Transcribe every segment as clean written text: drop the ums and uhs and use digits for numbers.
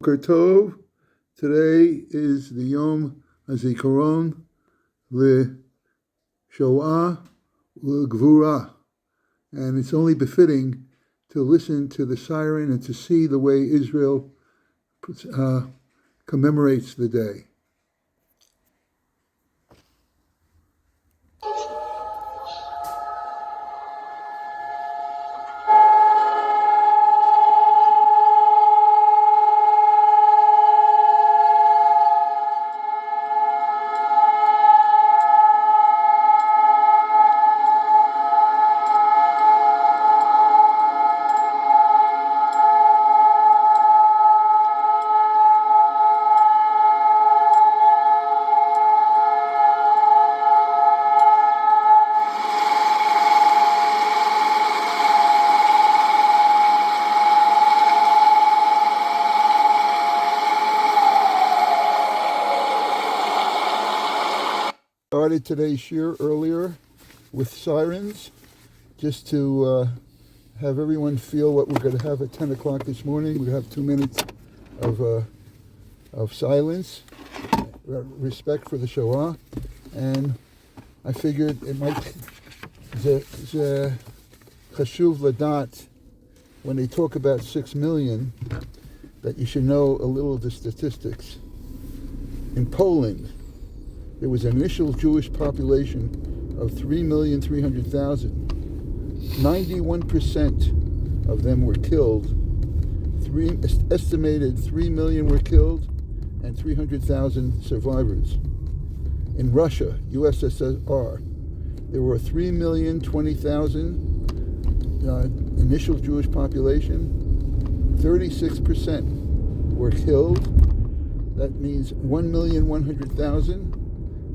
Boker Tov. Today is the Yom HaZikaron LeShoah LeGvura, and it's only befitting to listen to the siren and to see the way Israel commemorates the day. Started today's shir earlier with sirens, just to have everyone feel what we're going to have at 10 o'clock this morning. We have 2 minutes of silence, respect for the Shoah, and I figured it might chashuv ladat, when they talk about 6 million, that you should know a little of the statistics. In Poland, there was an initial Jewish population of 3,300,000. 91% of them were killed. Estimated 3 million were killed and 300,000 survivors. In Russia, USSR, there were 3,020,000 initial Jewish population. 36% were killed. That means 1,100,000.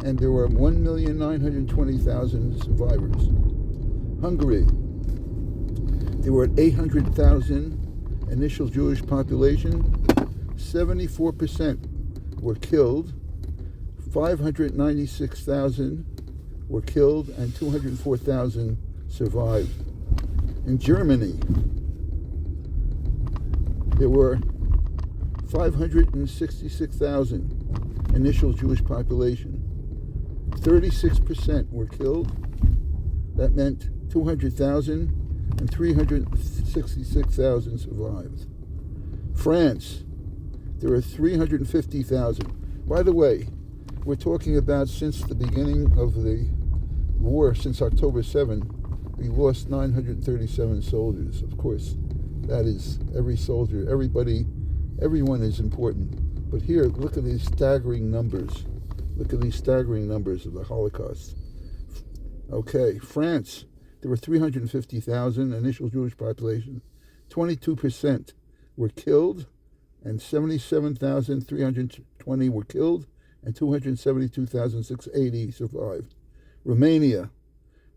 And there were 1,920,000 survivors. Hungary, there were 800,000 initial Jewish population. 74% were killed. 596,000 were killed, and 204,000 survived. In Germany, there were 566,000 initial Jewish population. 36% were killed. That meant 200,000, and 366,000 survived. France, there were 350,000. By the way, we're talking about since the beginning of the war, since October 7, we lost 937 soldiers. Of course, that is every soldier, everyone is important. But here, look at these staggering numbers. Look at these staggering numbers of the Holocaust. Okay, France, there were 350,000 initial Jewish population. 22% were killed, and 77,320 were killed, and 272,680 survived. Romania,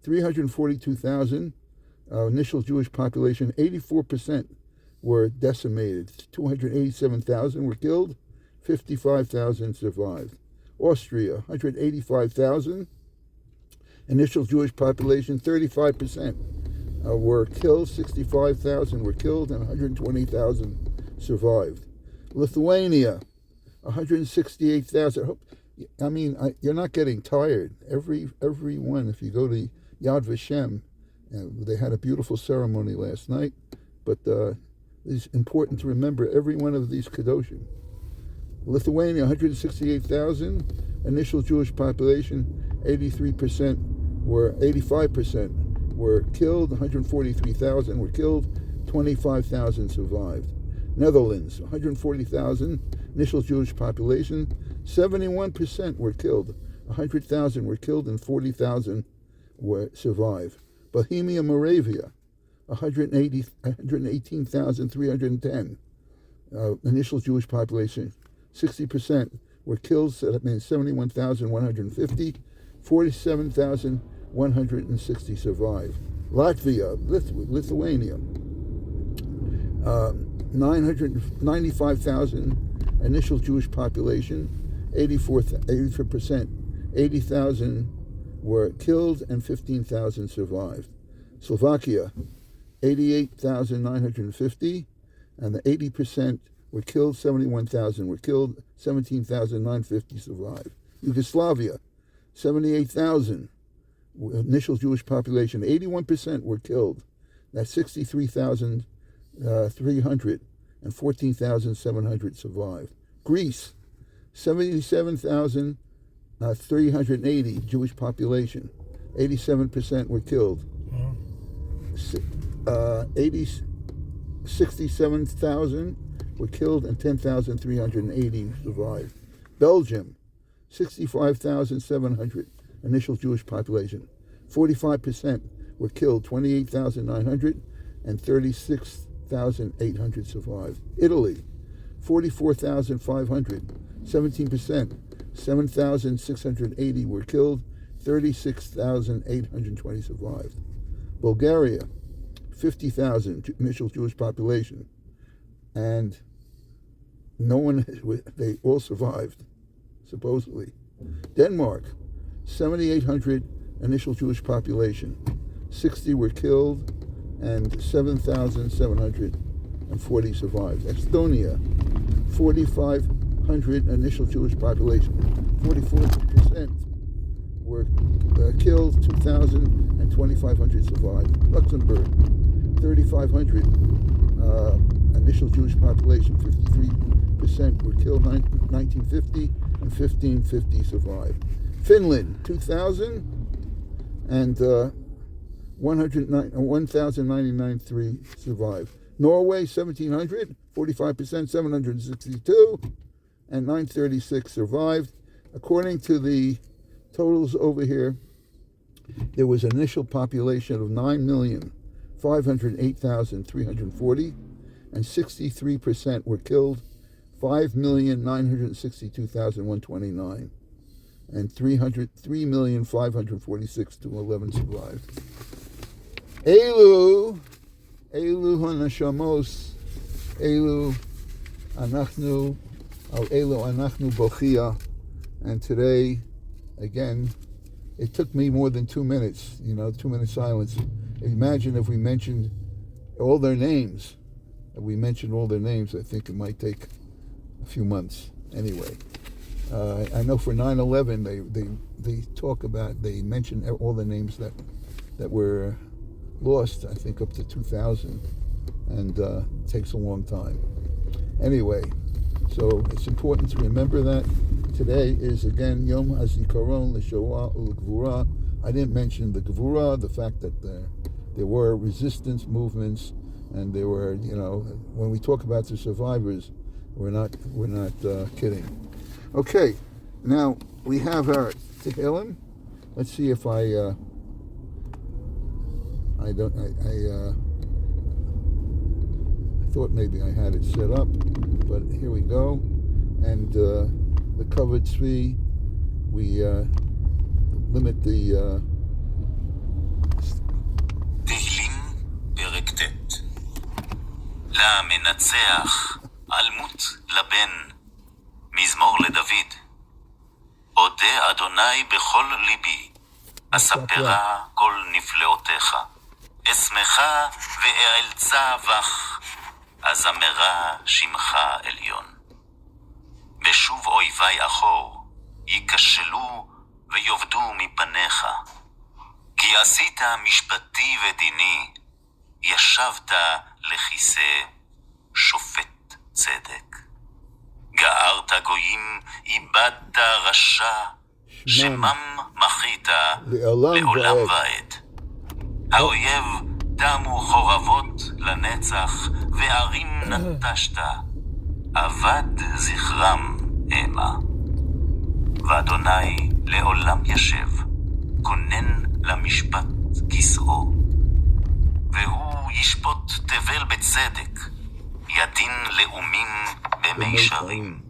342,000 initial Jewish population. 84% were decimated. 287,000 were killed, 55,000 survived. Austria, 185,000 initial Jewish population. 35% were killed, 65,000 were killed, and 120,000 survived. Lithuania, 168,000. I mean, you're not getting tired. Every one, if you go to Yad Vashem, they had a beautiful ceremony last night, but it's important to remember every one of these Kedoshim. Lithuania, 168,000 initial Jewish population. 85% were killed. 143,000 were killed. 25,000 survived. Netherlands, 140,000 initial Jewish population. 71% were killed. 100,000 were killed, and 40,000 were survived. Bohemia, Moravia, 118,310 initial Jewish population. 60% were killed, so that means 71,150. 47,160 survived. Latvia, Lithuania, 995,000 initial Jewish population. 84%, 80,000 were killed, and 15,000 survived. Slovakia, 88,950, and the 80% were killed, 71,000 were killed, 17,950 survived. Yugoslavia, 78,000 initial Jewish population, 81% were killed. That's 63,300 and 14,700 survived. Greece, 77,380 Jewish population, 87% were killed. 67,000 were killed and 10,380 survived. Belgium, 65,700 initial Jewish population, 45% were killed, 28,900 and 36,800 survived. Italy, 44,500, 17%, 7,680 were killed, 36,820 survived. Bulgaria, 50,000 initial Jewish population, and they all survived, supposedly. Denmark, 7,800 initial Jewish population, 60 were killed, and 7,740 survived. Estonia, 4,500 initial Jewish population, 44% were killed, 2,000 and 2,500 survived. Luxembourg, 3,500 initial Jewish population, 53% were killed, 1950 and 1,550 survived. Finland, 2,000 and 1,099 survived. Norway, 1,700, 45%, 762, and 936 survived. According to the totals over here, there was an initial population of 9,508,340, and 63% were killed, 5,962,129, and 3,546 to 11 survived. Elu hanashamos, Elu anachnu bochia, and today, again, it took me more than 2 minutes, 2-minute silence. Imagine if we mentioned all their names. If we mentioned all their names, I think it might take a few months. Anyway, I know for 9/11, they talk about, they mention all the names that were lost, I think up to 2,000, and it takes a long time. Anyway, so it's important to remember that. Today is again Yom HaZikaron L'Shoah U'Gvura. I didn't mention the Gvura, the fact that there were resistance movements, and there were, when we talk about the survivors, we're not kidding. Okay, now we have our Tehillim. Let's see if I thought maybe I had it set up, but here we go. And the covered tzvi, we limit the תהילים פרק ט' למנצח אלמות לבן מזמור לדוד אודה אדוני בכל ליבי אספרה כל נפלאותיך אשמחה ואעלצה בך אזמרה שמך עליון בשוב אויבי אחור ייכשלו ויאבדו מפניך כי עשית משפטי ודיני ישבת לכיסא שופט צדק גערת גויים איבדת רשע שמם מחית לעולם ועד האויב תמו חורבות לנצח וערים נטשת אבד זכרם המה ואדוני לעולם ישב כונן למשפט כסאו והוא ישפוט תבל בצדק ידין לאומים במישרים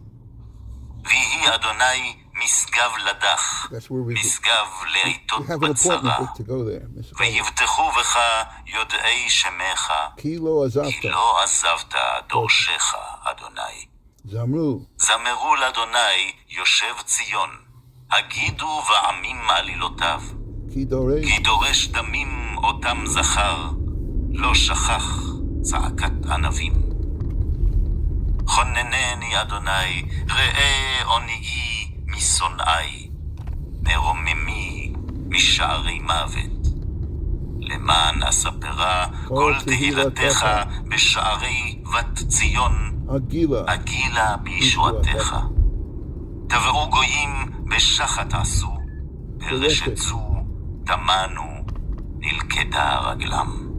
ויהי אדוני משגב לדח משגב לעיתות בצרה ויבטחו בך יודעי שמך כי לא עזבת דורשך אדוני זמרו לאדוני יושב ציון הגידו ועמים עלילותיו כי דורש דמים אותם זכר לא שכח צעקת ענבים חוננני אדוני, ראה עוניי משונאי, מרוממי משערי מוות. למען אספרה כל תהילתך בשערי בת ציון, אגילה בישועתך. תבעו גויים בשחת עשו, ברשת זו תמנו נלכדה רגלם.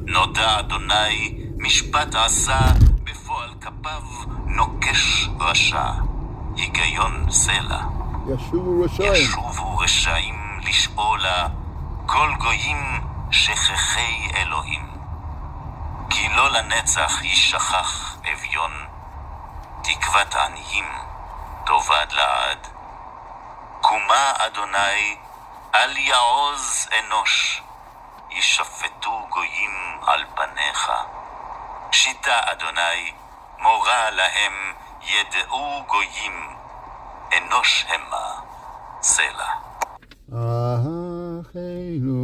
נודע אדוני משפט עשה, בפועל כפיו נוקש רשע. היגיון סלע. ישובו רשעים לשאולה, כל גויים שכחי אלוהים. כי לא לנצח יישכח אביון, תקוות עניים תאבד לעד. קומה אדוני, אל יעוז אנוש, ישפטו גויים על פניך. שיטה אדוני, מורה להם, ידעו גויים, אנוש המה, סלע. אחינו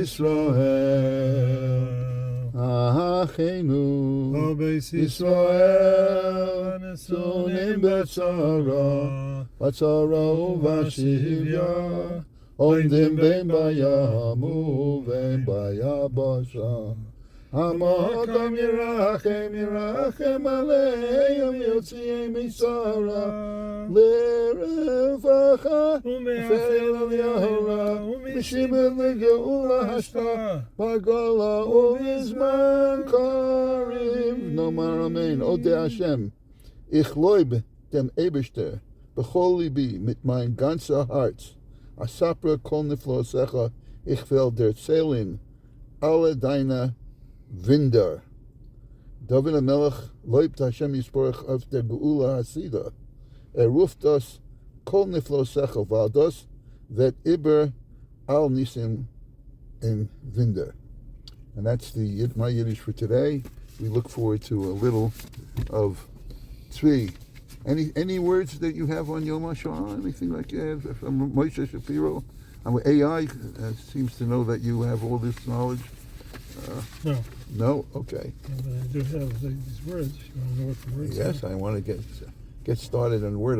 ישראל, אחינו ישראל, נתונים בצרה ובשביה, עומדים בין בים ובין ביבשה. המקום ירחם עליהם, יוציאם מצרה, לרווחה ופעל יהרה, ומשמר לגאולה השתה, בגולה ובזמן קריב. נאמר אמן. אודה השם, ich lobe dem Eberster, bechol libi, mit mein ganzer Herz. Asapra kol niflosecha, ich will der Zählen, alle deine Winder. David HaMelech lobt Hashem Yisborach auf der Geula Hasida. Ruft das kol niflosecha, weil das wird über all nisim in Winder. And that's my Yiddish for today. We look forward to a little of Tzvi. Any words that you have on Yom HaShoah? Anything like that from Moshe Shapiro? AI seems to know that you have all this knowledge. No. No? Okay. Yeah, but I do have these words. You want to know what the words are? Yes, I want to get started on the word.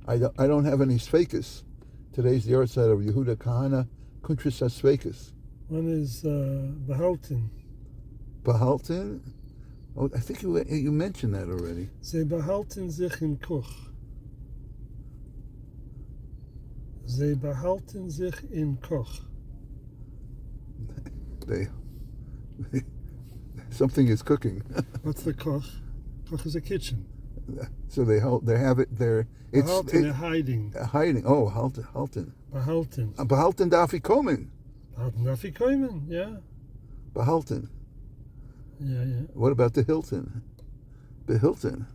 I don't have any sfekas. Today's the yahrzeit of Yehuda Kahana, Kuntris HaSfekas. One is Behalten. Behalten? Oh, I think you mentioned that already. Ze behalten sich in Koch. Ze behalten sich in Koch. Something is cooking. What's the Koch? Koch is a kitchen. So they have it there. Behalten, hiding. Hiding. Oh, halten. Behalten. Behalten darf ich kommen. Behalten darf ich kommen, yeah. Behalten. Yeah. What about the Hilton? The Hilton.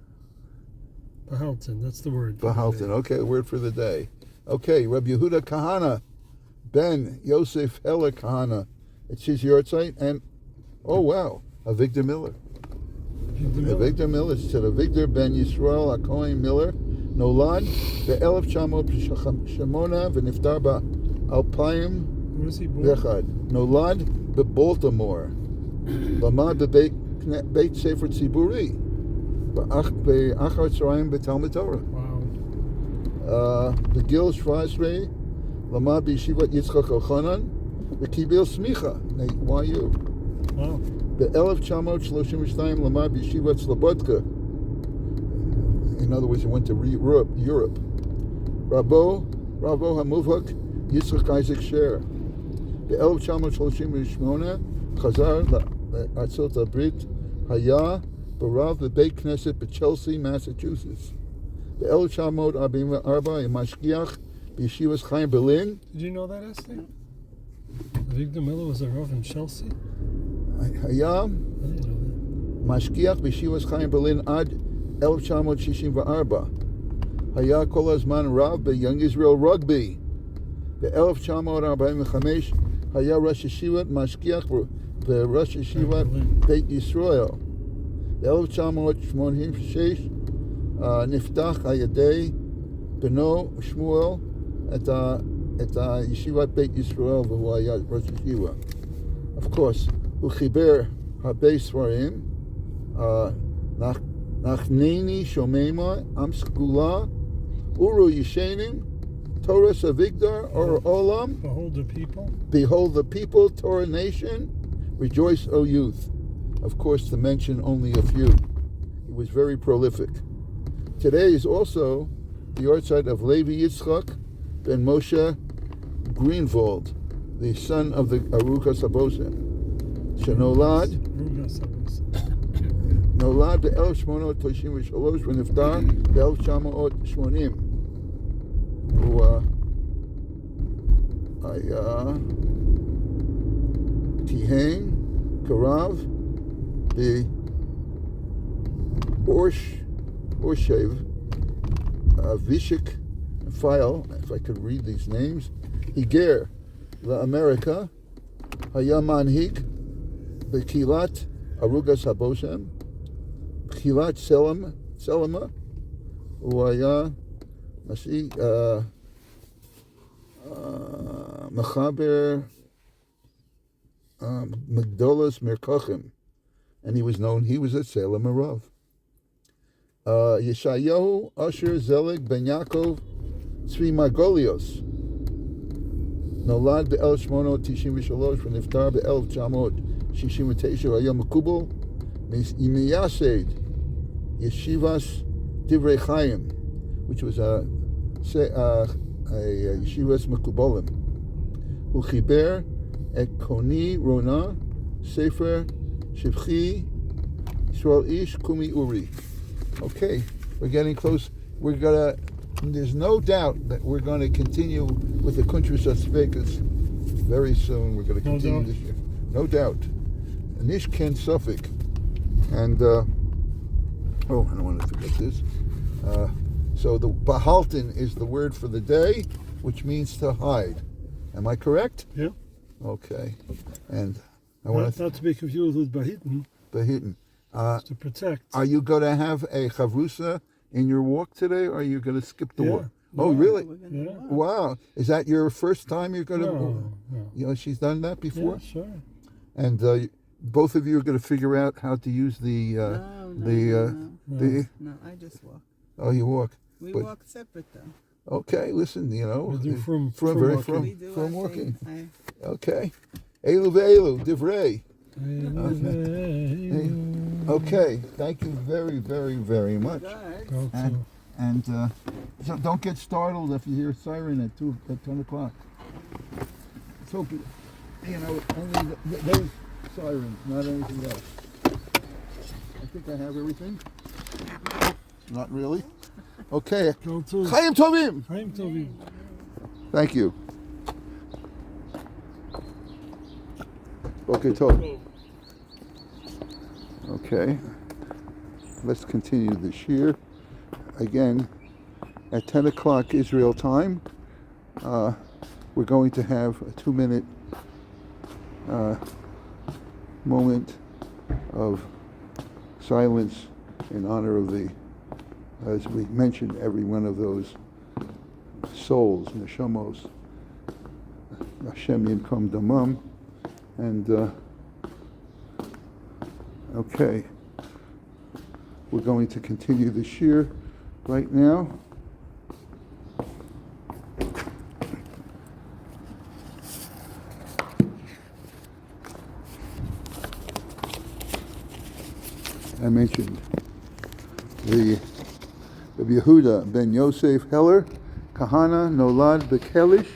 Behalten, that's the word. Behalten, okay, word for the day. Okay, Rabbi Yehuda Kahana, Ben Yosef Heller Kahana. It's his yahrzeit, and oh wow, Avigdor Miller. Avigdor Miller said Avigdor Ben Yisrael HaKohen Miller Nolad ב-1908 ונפטר ב-2001. Where was he born? נולד בבולטימור. למד בבית ספר ציבורי, באחר הצהריים בתלמוד תורה. בגיל 17 למד בישיבת יצחק אלחנן וקיבל סמיכה מ-YU. ב-1932 למד בישיבת סלובודקה. In other words, he went to Europe. רבו המובהק יצחק אייזק שר. ב-1938 חזר לארצות הברית, היה ברב בבית כנסת בצ'לסי, מסצ'וסטס. ב-1944 היה משגיח בישיבת חיים ברלין. Did you know that, Esther? Avigdor Miller was a Rav in Chelsea? היה משגיח בישיבת חיים ברלין עד 1964. היה כל הזמן רב ב-Young Israel Rugby. ב-1945 היה ראש ישיבת משגיח וראש ישיבת בית ישראל. ב-1986 נפתח על ידי בנו שמואל את הישיבת בית ישראל והוא היה ראש ישיבה. Of course, הוא חיבר הרבה ספרים, Nachneni Shomema Am Skula Uru Yishenim Torah Savigdar or Olam. Behold the people. Behold the people, Torah nation. Rejoice, O youth. Of course, to mention only a few. He was very prolific. Today is also the yahrzeit of Levi Yitzchak ben Moshe Greenwald, the son of the Arukas Habosem. Shenolad נולד ב-1893 ונפטר ב-1980. הוא היה כיהן כרב באורשב, וישיק, file, if I could read these names, היגר לאמריקה, היה מנהיג בקהילת ארוגס הבושם, בקהילת סלמה, הוא היה מחבר מגדולס מרקחim, and he was at Salem Arav. Yeshayahu Asher Zelig Ben Yaakov Tzvi Margolios נולד ב-1893 ונפטר ב-1969, היה מקובל מייסד ישיבת דברי חיים, which was a ישיבת מקובלים. הוא חיבר את קוני רונה, ספר שבחי, ישראל איש קומי אורי. Okay, we're getting close. There's no doubt that we're going to continue with the Kuntras Vegas very soon. We're going to continue this year. No doubt. Nish Ken Suffolk. And, I don't want to forget this. So the Bahaltin is the word for the day, which means to hide. Am I correct? Yeah. Okay. And I want not to be confused with Bahitin. Bahitin. To protect. Are you going to have a chavrusa in your walk today, or are you going to skip the walk? Oh, really? Yeah. Wow. Is that your first time you're going to? No. You know, she's done that before? Yeah, sure. And both of you are going to figure out how to use the... No, I just walk. Oh, you walk. We walk separate, though. Okay, listen, you know. We do from walking. Okay. Elu ve'elu, divrei. Okay, thank you very, very, very much. And so don't get startled if you hear a siren at 10 o'clock. Let's hope, only those sirens, not anything else. I think I have everything. Not really. Okay. Chaim Tovim. Chaim Tovim. Thank you. Okay, Tov. Okay, let's continue this year. Again, at 10 o'clock Israel time, we're going to have a 2-minute moment of silence in honor of as we mentioned, every one of those souls, neshamos, Hashem Yimkom Damam, and okay, we're going to continue this year right now. I mentioned the Yehuda ben Yosef Heller, Kahana Nolad Bekelish,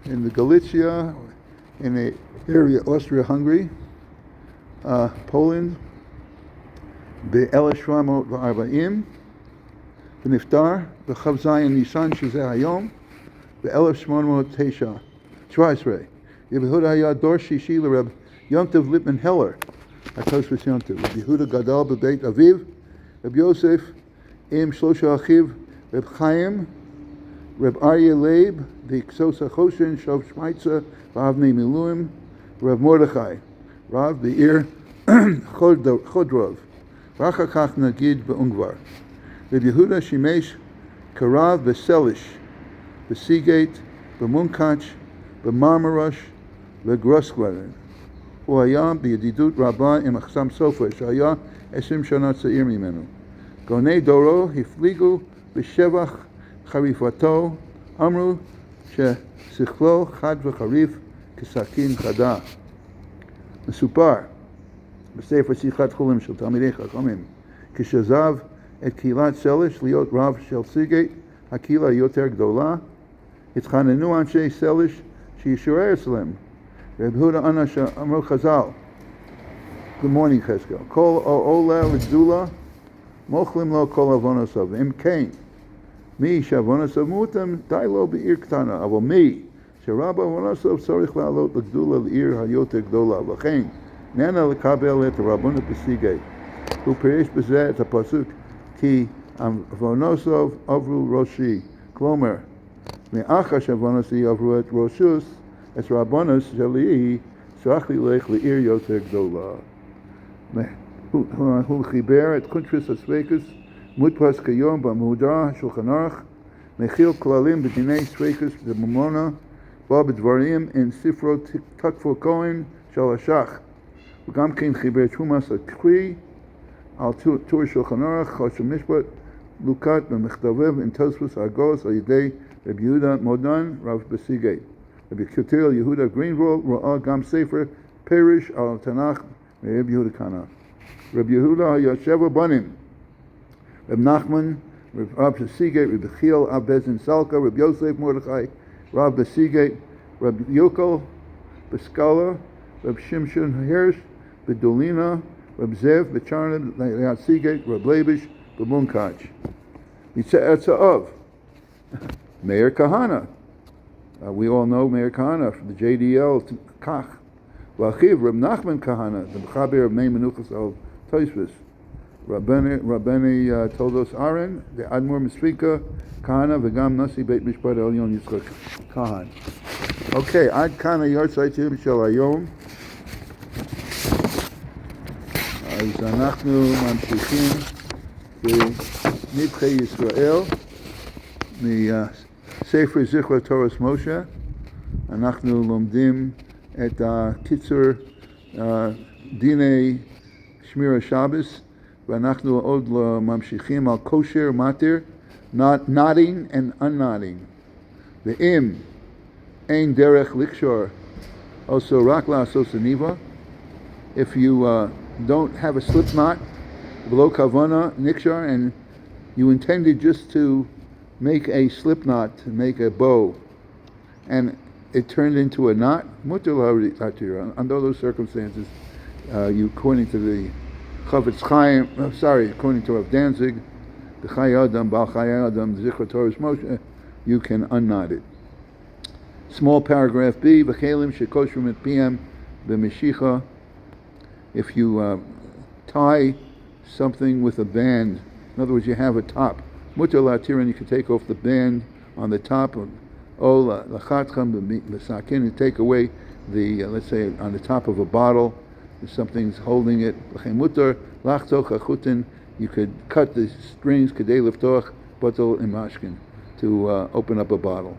in the Galicia, in the area Austria-Hungary, Poland, ב-1840, ונפטר בכ"ז ניסן שזה היום, ב-1817. יהודה היה דור שישי לרב יום טוב ליפמן הלר, התוספות יום טוב. רב יהודה גדל בבית אביו, רב יוסף עם 3 אחיו, רב חיים, רב אריה לייב, דקסוס החושן, שוב שמייצה, ואבני מילואים, רב מרדכי, רב בעיר חודרוב, ואחר כך נגיד באונגבר. רב יהודה שימש כרב בסליש, בסיגייט, במונקאץ', במרמרש וגרוסקלרן. הוא היה בידידות רבה עם אחסם סופר, שהיה 20 שנה צעיר ממנו. גאוני דורו הפליגו בשבח חריפתו, אמרו ששכלו חד וחריף כסכין חדה. מסופר בספר שיחת חולין של תלמידי חכמים, כשעזב את קהילת סלש להיות רב של סיגט, הקהילה יותר גדולה, התחננו אנשי סלש שישורה אצלם. רב יהודה ענה שאמרו חז"ל, Good morning, חזקאל, כל העולה לגדולה מוכלים לו כל עוונותיו, ואם כן, מי שעוונותיו מועטים די לו בעיר קטנה, אבל מי שרב עוונותיו צריך לעלות לגדולה לעיר היותר גדולה, לכן נהנה לקבל את הרבנות בסיגי. הוא פירש בזה את הפסוק כי עוונותיו עברו ראשי, כלומר מאחר שעוונותיו עברו את ראשוס, את רבנות שלי צריך ללך לעיר יותר גדולה. הוא חיבר את קונטרס הספקוס מודפס כיום במהודרה שולחן ערוך, מכיל כללים בדיני ספקוס בממונה, בא בדברים עם ספרו תקפו כהן של השח. וגם כן חיבר תרומס הקרי על טור שולחן ערוך, חוש המשפט לוקט במכתביו עם תוספוס הגוס על ידי רבי יהודה מודן, רב בסיגי. רבי קוטיל יהודה גרינוולד ראה גם ספר פירוש על תנ"ך מרבי יהודה כהנא. רבי יהודה היה 7 בנים, רב נחמן, רב בסיגי, רבי חיל, אב בזן סלקה, רבי יוסף מרדכי, רב בסיגי, רב יוקל בסקאלה, רב שמשון הירש בדולינה, רב זאב בצ'רנה ליד סיגי, רב לייביש במונקאץ'. מצאצאיו, Meir Kahana. We all know Meir Kahana from the JDL Kach. V'achiv Reb Nachman Kahana, the Mechaber of Mei Menuchas al Tosfos. Rabbani Toldos Aaron, the Admor Mesrika Kahana, v'gam Nasi Beit Mishpat Elyon Yitzchak Kahan. Okay, Ad Kana Yortzai Tim Shel Hayom. אז אנחנו ממשיכים בנדחי ישראל מספר זכר תורס משה. אנחנו לומדים את הקיצור דיני שמיר השבס, ואנחנו עוד ממשיכים על כושר מטר, nodding and unknodding. ואם אין דרך לקשור, also רק לעשות הניבה, if you don't have a slip knot, below kavana, nikshar, and you intended just to make a slip knot, to make a bow, and it turned into a knot, under those circumstances, you, according to the Chavetz Chaim, according to Rav Danzig, the Chai Adam, Baal Chai Adam, the Zikra Torah Moshe, you can unknot it. Small paragraph B, V'chelim shekoshrim et PM b'meshicha. If you tie something with a band, in other words, you have a top, mutar latirin, you can take off the band on the top, or lachatcham l'sakin, and take away the, let's say, on the top of a bottle, if something's holding it. Mutar lachtoch achutin, you could cut the strings, kadei liftoch botol imashkin, to open up a bottle.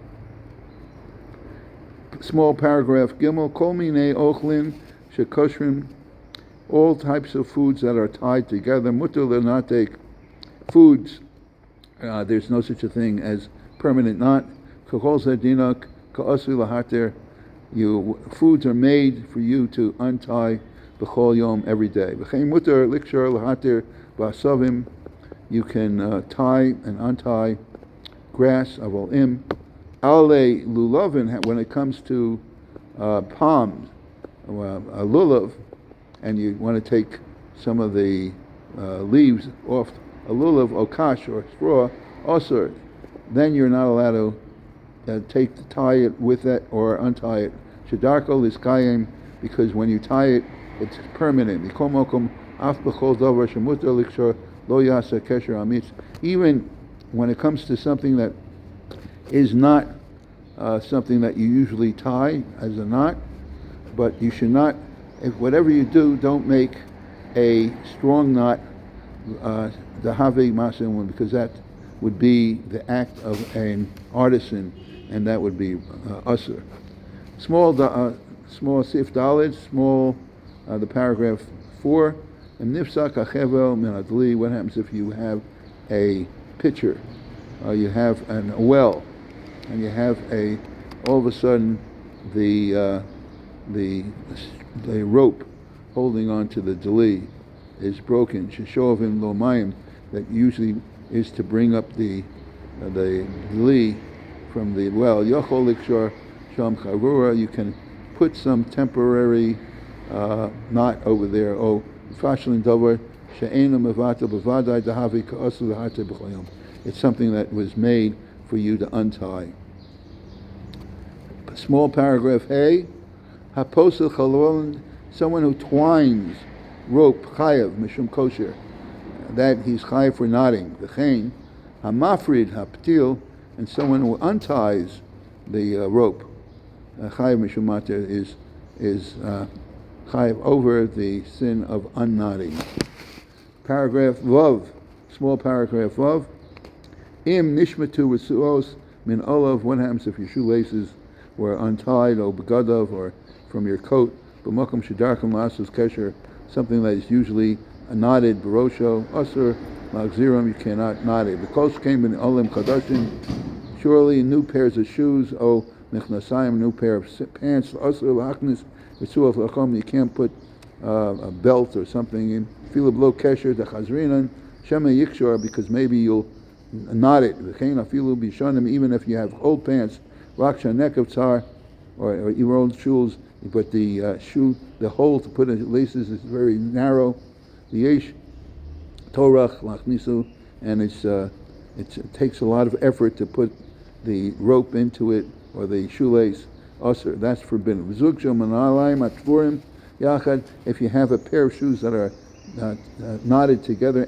Small paragraph Gimel, kol minei ochlin shekoshrim, all types of foods that are tied together. Mutar l'natek, foods, there's no such a thing as permanent knot. Kachol zedinak ka'asri lahater, foods are made for you to untie b'chol yom, every day. V'chein mutar likshar lahater ba'asavim, you can tie and untie grass, aval im. Ale lulavin, when it comes to palms, a lulav, and you want to take some of the leaves off a lulav or kash or straw, also, then you're not allowed to tie it with it or untie it. Shedarko is kayim, because when you tie it, it's permanent. Even when it comes to something that is not something that you usually tie as a knot, but you should not, if whatever you do, don't make a strong knot, the have masin, because that would be the act of an artisan, and that would be usher. Small sif dalid, the paragraph 4, and nifsak achevel min adli, what happens if you have a pitcher, you have a well, and you have all of a sudden the rope holding on to the deli is broken. Sheshovim lo mayim, that usually is to bring up the deli from the well. Yochol likshor sham chavura, you can put some temporary knot over there. Oh, fashlin davar she'ena mevatel b'vadai dahavi ka'asu l'hate b'chayom. It's something that was made for you to untie. Small paragraph Hey, haposel chalon, someone who twines rope chayav mishum kosher, that he's chayav for knotting. V'chein hamafrid haptil, and someone who unties the rope, chayav mishum mater, is chayav over the sin of unknotting. Paragraph Vav, small paragraph Vav. Im nishmatu v'suos min olav, what happens if your shoelaces were untied, or begadav, or from your coat, b'makom shedarkam lasus kesher, something that is usually knotted, barosho, asur, magziram, you cannot knot it. The kos came in olim kadashim, surely new pairs of shoes, o mechnasayim, new pair of pants, asur lachnis, v'suaf lachom, you can't put a belt or something in, fila blo kesher, the chazrinan, shema yikshor, because maybe you'll knot it, v'chein afilu bishonim, even if you have old pants, raksha nekav tsar, or your old shoes, but the shoe, the hole to put in laces is very narrow. The yesh torach lachnisu, and it takes a lot of effort to put the rope into it, or the shoelace. Also, that's forbidden. If you have a pair of shoes that are knotted together,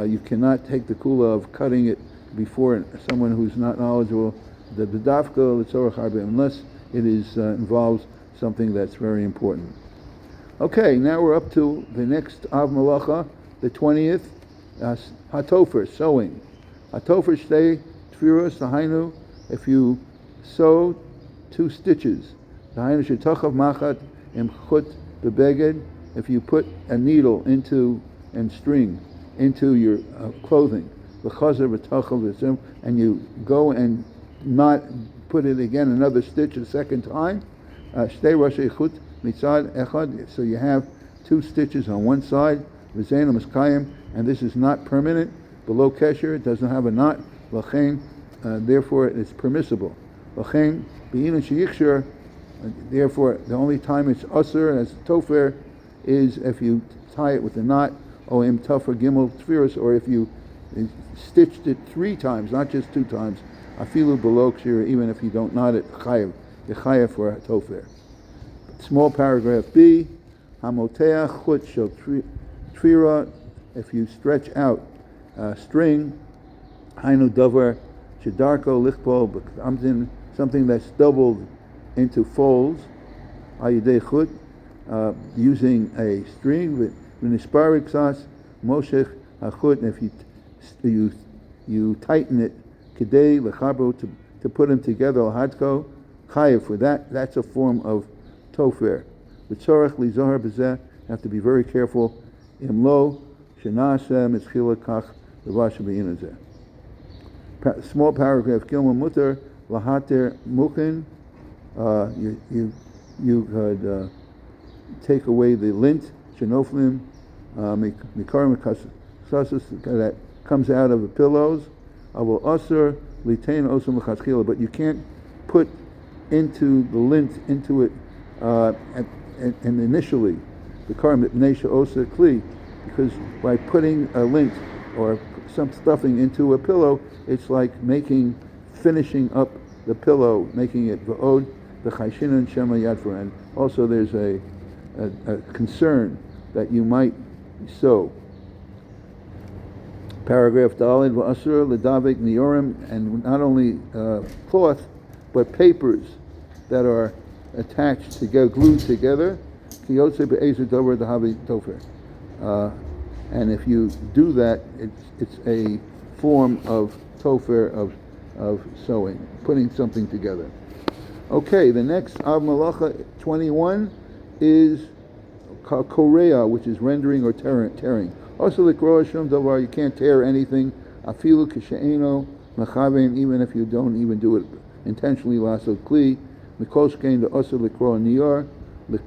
you cannot take the kula of cutting it before someone who's not knowledgeable, unless it is involves something that's very important. Okay, now we're up to the next Av Malacha, the 20th, Hatofer, sewing. Hatofer shtei tfiros, hainu, if you sew 2 stitches. Hainu shetachav machat im chut bebeged, if you put a needle into and string into your clothing, and you go and not put it again, another stitch a second time. So you have 2 stitches on one side, and this is not permanent. Below kesher, it doesn't have a knot. Therefore, it's permissible. Therefore, the only time it's usher as tofer is if you tie it with a knot, im tofer gimel tfiros, or if you stitched it 3 times, not just 2 times. Afilu below kshira, even if you don't knot it, chayav, you're chayav for a tofer. Small paragraph B, hamoteach chut shel tfira, if you stretch out string, hainu davar shedarko lichpol, something that's doubled into folds, ayidei chut, using a string, v'nisparik sas, moshech hachut, and if you tighten it, kedei lechabro, to put them together, hadko chayav for that. That's a form of tofer. V'tzorach lizohar b'zeh, have to be very careful. Imlo shenaseh mitzchila kach levasha b'inazeh. Small paragraph. Gilma mutar lahater mukin. You could take away the lint shenoflim mikarim that comes out of the pillows. Avol asur litain osum l'chatzchila, but you can't put into the lint into it and initially the karim nesha osa kli, because by putting a lint or some stuffing into a pillow, it's like finishing up the pillow, making it va'od the chayshinan shema yadfor, and also there's a concern that you might sew. Paragraph Dalid va'asur ledavik niorim, and not only cloth but papers that are attached together, glued together. Kiyotze be'ezer dover dahavi tofer, and if you do that, it's a form of tofer, of sewing, putting something together. Okay, the next Av Malacha 21 is Korea, which is rendering or tearing. Also, you can't tear anything. Afilu kisheino mechavein, even if you don't even do it intentionally. Lasot kli mikoskein the also likro niyar. You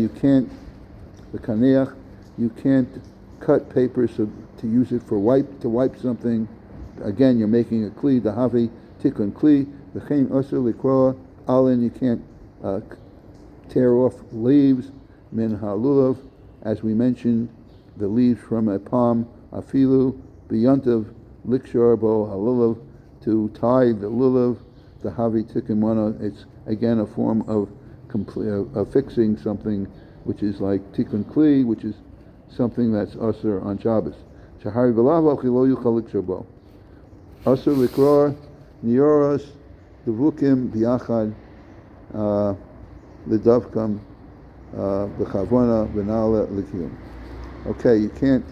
can't the kaneach. You can't cut paper to use it for wipe something. Again, you're making a kli. The havi tikun kli. The chein also likro alin. You can't tear off leaves. Min halulav, as we mentioned, the leaves from a palm. Afilu b'yantav likshar bo halulav, to tie the lulav. The havi tikun mana. It's again a form of fixing something, which is like tikun kli, which is something that's usher on Shabbos. Shahari v'lav lo yuchal likshar bo. Usher likrar nioras devukim biachad l'davkam b'chavona v'nala l'kiyum. Okay, you can't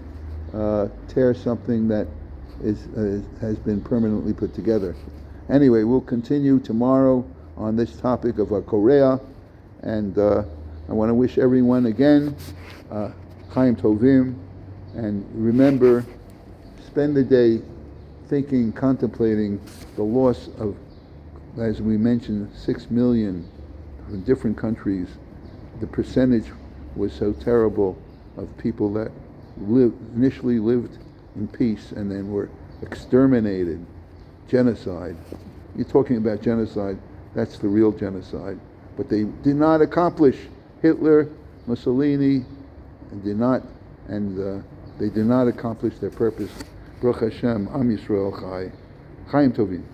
tear something that has been permanently put together. Anyway, we'll continue tomorrow on this topic of Korea, and I want to wish everyone again Chaim Tovim, and remember, spend the day thinking, contemplating the loss of, as we mentioned, 6 million from different countries. The percentage was so terrible of people that initially lived in peace and then were exterminated. Genocide. You're talking about genocide, that's the real genocide. But they did not accomplish. Hitler, Mussolini, they did not accomplish their purpose. Baruch Hashem, Am Yisrael Chai. Chaim Tovim.